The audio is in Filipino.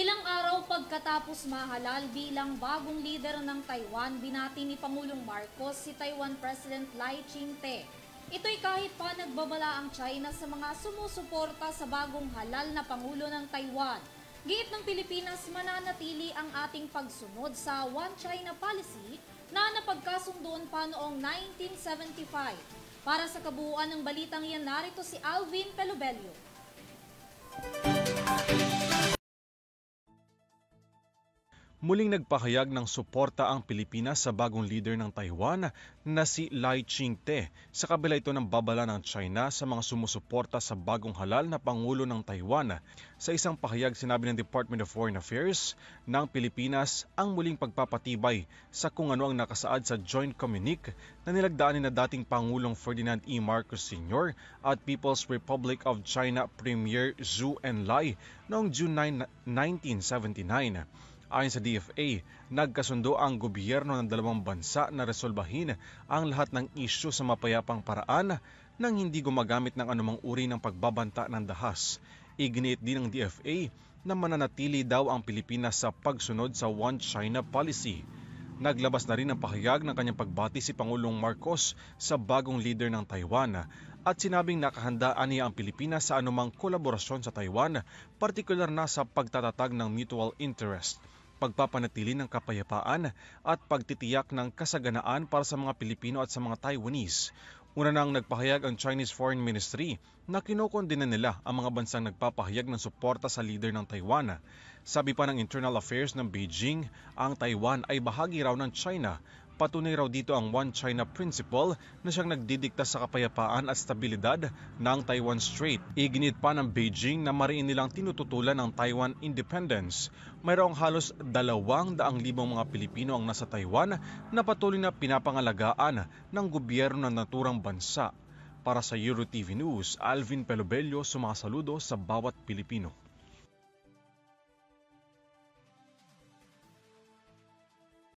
Ilang araw pagkatapos mahalal bilang bagong leader ng Taiwan, binati ni Pangulong Marcos si Taiwan President Lai Ching-te. Ito'y kahit pa nagbabala ang China sa mga sumusuporta sa bagong halal na Pangulo ng Taiwan. Giit ng Pilipinas, mananatili ang ating pagsunod sa One China policy na napagkasundoon pa noong 1975. Para sa kabuuan ng balitang yan, narito si Alvin Pelobelio. Muling nagpahayag ng suporta ang Pilipinas sa bagong leader ng Taiwan na si Lai Ching-te sa kabila ito ng babala ng China sa mga sumusuporta sa bagong halal na Pangulo ng Taiwan. Sa isang pahayag, sinabi ng Department of Foreign Affairs ng Pilipinas ang muling pagpapatibay sa kung ano ang nakasaad sa joint communique na nilagdaan ni na dating Pangulong Ferdinand E. Marcos Sr. at People's Republic of China Premier Zhou Enlai noong June 9, 1979. Ayon sa DFA, nagkasundo ang gobyerno ng dalawang bansa na resolbahin ang lahat ng isyu sa mapayapang paraan nang hindi gumagamit ng anumang uri ng pagbabanta ng dahas. Iginiit din ng DFA na mananatili daw ang Pilipinas sa pagsunod sa One China policy. Naglabas na rin ng pahayag ng kanyang pagbati si Pangulong Marcos sa bagong leader ng Taiwan at sinabing nakahandaan niya ang Pilipinas sa anumang kolaborasyon sa Taiwan, partikular na sa pagtatatag ng mutual interest, pagpapanatili ng kapayapaan at pagtitiyak ng kasaganaan para sa mga Pilipino at sa mga Taiwanese. Una nang nagpahayag ang Chinese Foreign Ministry na kinokondena nila ang mga bansang nagpapahayag ng suporta sa leader ng Taiwan. Sabi pa ng Internal Affairs ng Beijing, ang Taiwan ay bahagi raw ng China. Patunay raw dito ang One China Principle na siyang nagdidikta sa kapayapaan at stabilidad ng Taiwan Strait. Iginit pa ng Beijing na mariin nilang tinututulan ng Taiwan independence. Mayroong halos 200,000 mga Pilipino ang nasa Taiwan na patuloy na pinapangalagaan ng gobyerno ng naturang bansa. Para sa EuroTV News, Alvin Pelobelio, sumasaludo sa bawat Pilipino.